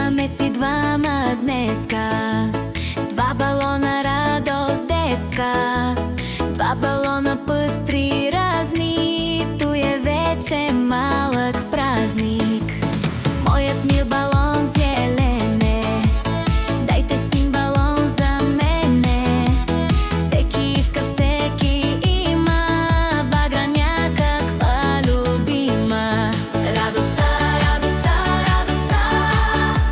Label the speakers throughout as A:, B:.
A: Имаме си двама днеска, два балона радост детска, два балона пъстри разни, то е вече малък празник. Моят мил балон зелене, дайте син балон за мене. Всеки иска, всеки има, багра някаква любима. Радостта, радостта, радостта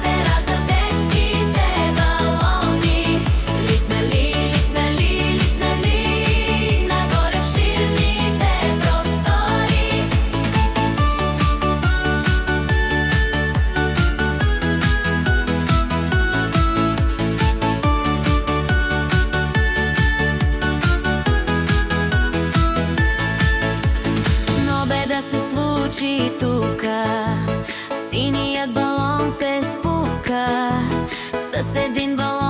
A: се ражда в детските балони. Литнали, литнали, литнали нагоре в ширните простори. Но беда се случи тука, синият балон се спука с един балон.